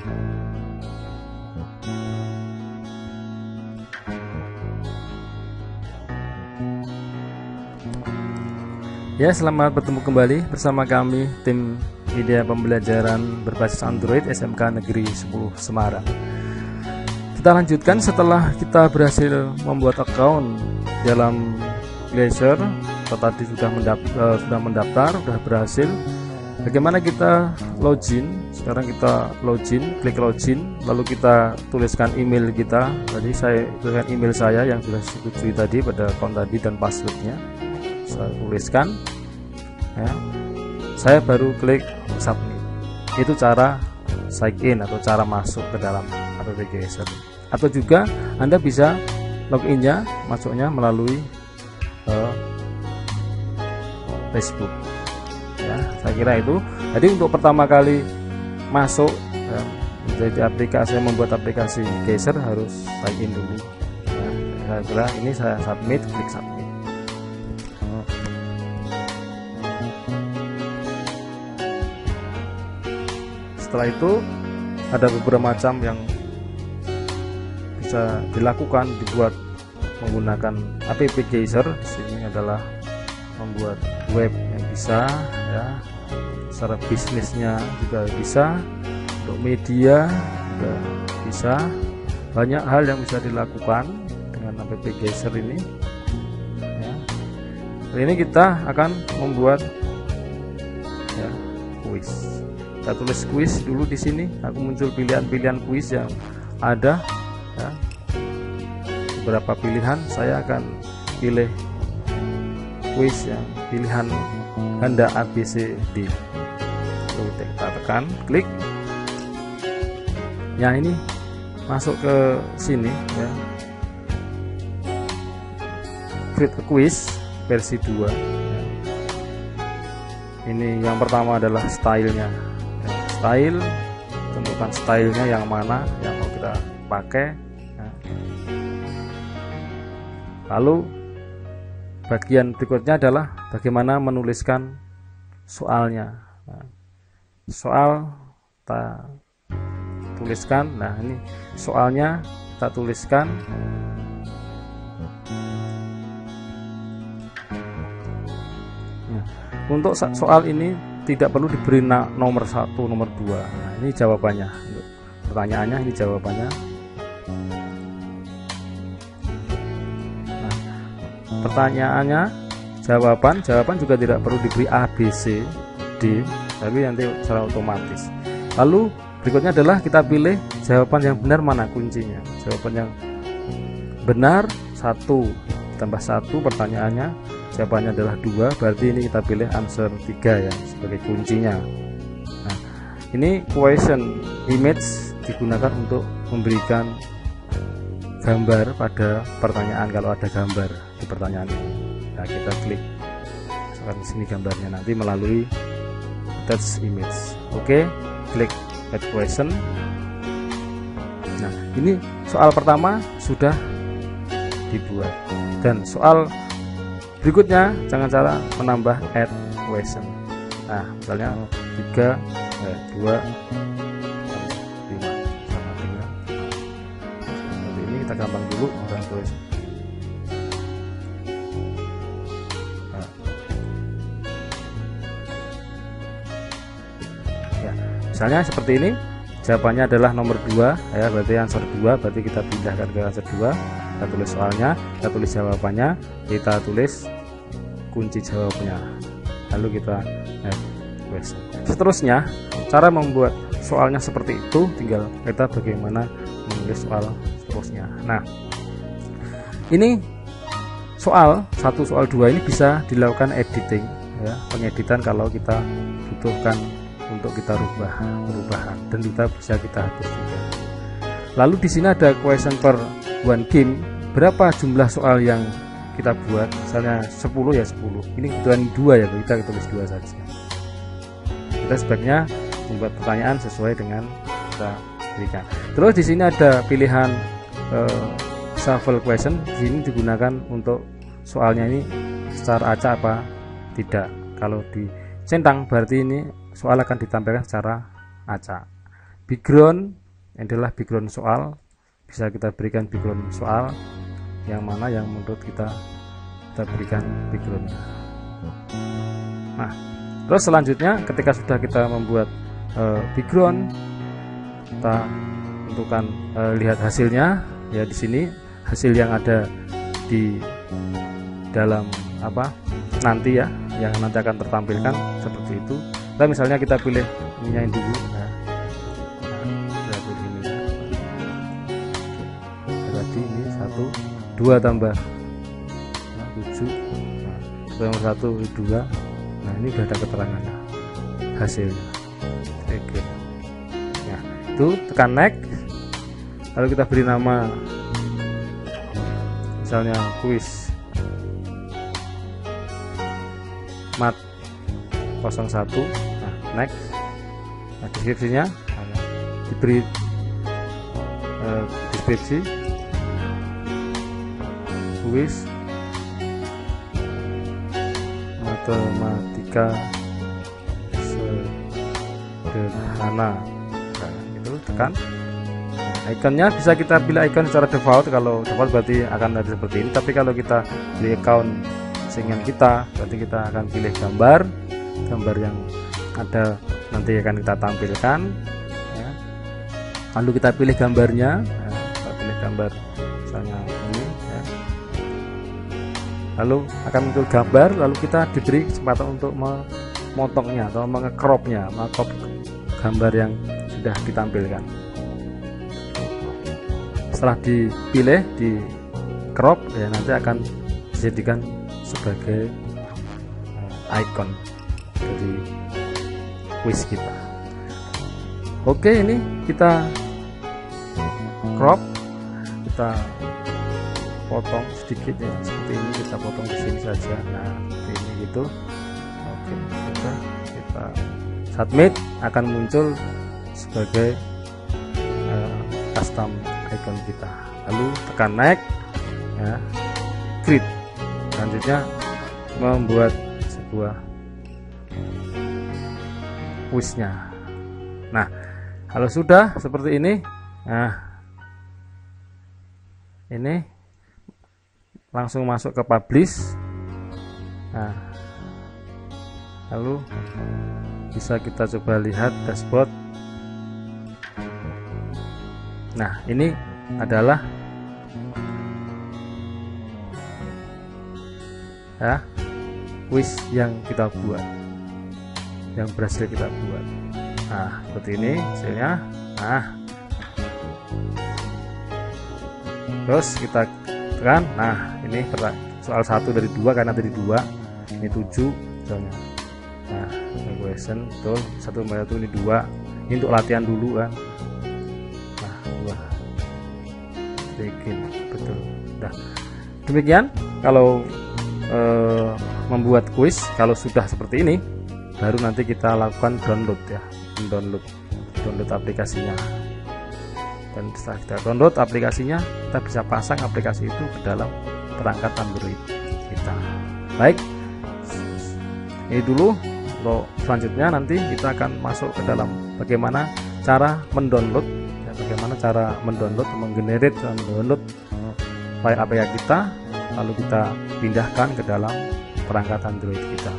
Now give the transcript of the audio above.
Ya, selamat bertemu kembali bersama kami tim Media Pembelajaran Berbasis Android SMK Negeri 10 Semarang. Kita lanjutkan setelah kita berhasil membuat account dalam Glacier. Kita tadi sudah mendaftar, sudah berhasil. Bagaimana kita login? Sekarang kita login, klik login, lalu kita tuliskan email kita. Tadi saya tuliskan email saya yang sudah disetujui tadi pada account tadi dan passwordnya. Saya tuliskan ya. Saya baru klik submit. Itu cara sign in atau cara masuk ke dalam app Glacier. Atau juga Anda bisa loginnya, masuknya melalui Facebook ya. Saya kira itu. Jadi untuk pertama kali masuk ya, menjadi aplikasi, membuat aplikasi Glacier harus sign in dulu ya. Saya kira ini saya submit, klik submit. Setelah itu ada beberapa macam yang bisa dilakukan, dibuat menggunakan app Glacier. Di sini adalah membuat web yang bisa ya, secara bisnisnya juga bisa, untuk media juga bisa. Banyak hal yang bisa dilakukan dengan app Glacier ini ya. Hari ini kita akan membuat ya, kuis. Kita tulis kuis dulu di sini. Aku muncul pilihan-pilihan kuis yang ada ya. Beberapa pilihan, saya akan pilih kuis yang pilihan ganda ABCD. Kita tekan klik ya, ini masuk ke sini ya, create a quiz versi 2 ya. Ini yang pertama adalah stylenya ya. Style, tentukan stylenya yang mana yang mau kita pakai ya. Lalu bagian berikutnya adalah bagaimana menuliskan soalnya. Nah, soal kita tuliskan. Nah, ini soalnya kita tuliskan. Nah, untuk soal ini tidak perlu diberi nomor 1, nomor 2. Nah, ini jawabannya. Untuk pertanyaannya ini jawabannya. Pertanyaannya jawaban juga tidak perlu diberi A, B, C, D, tapi nanti secara otomatis. Lalu berikutnya adalah kita pilih jawaban yang benar mana kuncinya. Jawaban yang benar 1 tambah 1 pertanyaannya, jawabannya adalah 2, berarti ini kita pilih answer 3 ya sebagai kuncinya. Nah, ini question image digunakan untuk memberikan gambar pada pertanyaan kalau ada gambar di pertanyaan ini. Nah, kita klik sekarang di sini gambarnya nanti melalui touch image. Oke, klik add question. Nah, ini soal pertama sudah dibuat, dan soal berikutnya jangan salah menambah add question. Nah, misalnya 3 2 kita gampang dulu orang tulis. Nah. Ya, misalnya seperti ini, jawabannya adalah nomor 2 ya, berarti answer 2, berarti kita pindahkan ke answer 2. Kita tulis soalnya, kita tulis jawabannya, kita tulis kunci jawabnya, lalu kita question. Seterusnya, cara membuat soalnya seperti itu tinggal kita bagaimana menulis soal seterusnya. Nah, ini soal 1, soal 2 ini bisa dilakukan editing ya, pengeditan kalau kita butuhkan untuk kita perubahan, dan kita bisa kita hapus juga. Lalu di sini ada question per one game, berapa jumlah soal yang kita buat, misalnya 10 ya 10. Ini kebetulan 2 ya, kita tulis 2 saja. Kita sebaiknya membuat pertanyaan sesuai dengan kita berikan. Terus di sini ada pilihan shuffle question. Di sini digunakan untuk soalnya ini secara acak apa tidak. Kalau di centang berarti ini soal akan ditampilkan secara acak. background adalah background soal, bisa kita berikan background soal yang mana yang menurut kita berikan backgroundnya. Nah, terus selanjutnya ketika sudah kita membuat background, kita tentukan lihat hasilnya ya. Di sini hasil yang ada di dalam nanti ya, yang nanti akan tertampilkan seperti itu. Kita misalnya kita pilih ininya dulu. Berarti ini 1 2 tambah 7, nomor 1 2. Nah, ini sudah ada keterangannya, hasilnya. Oke. Nah, itu tekan next, lalu kita beri nama misalnya kuis mat 01. Nah, next. Nah, deskripsinya diberi deskripsi kuis matematika sederhana. Nah, itu tekan. Ikonnya bisa kita pilih icon secara default. Kalau default berarti akan ada seperti ini, tapi kalau kita pilih account sehingga kita berarti kita akan pilih gambar yang ada nanti akan kita tampilkan ya. Lalu kita pilih gambarnya, kita pilih gambar misalnya ini ya. Lalu akan muncul gambar, lalu kita diberi kesempatan untuk memotongnya atau mengecropnya, mengcrop gambar yang sudah ditampilkan. Setelah dipilih, di crop ya, nanti akan dijadikan sebagai icon dari quiz kita. Oke, ini kita crop, kita potong sedikit ya, seperti ini. Kita potong di sini saja. Nah, seperti ini gitu. Oke, kita submit, akan muncul sebagai custom icon kita. Lalu tekan next ya, create. Selanjutnya membuat sebuah quiznya. Nah, kalau sudah seperti ini, nah ini langsung masuk ke publish. Nah, lalu bisa kita coba lihat dashboard. Nah, ini adalah ya quiz yang kita buat, yang berhasil kita buat. Nah, seperti ini hasilnya. Nah, terus kita tekan. Nah, ini soal 1 dari 2 karena dari 2 ini 7 misalnya. Nah, question betul 1 ini 2. Ini untuk latihan dulu kan. Nah, 2 bikin betul. Nah, demikian kalau membuat quiz. Kalau sudah seperti ini, baru nanti kita lakukan download ya, download aplikasinya. Dan setelah kita download aplikasinya, kita bisa pasang aplikasi itu ke dalam perangkat Android kita. Baik, ini dulu. Untuk selanjutnya nanti kita akan masuk ke dalam bagaimana cara mendownload ya, bagaimana cara mendownload, menggenerate dan mendownload file APK kita, lalu kita pindahkan ke dalam perangkat Android kita.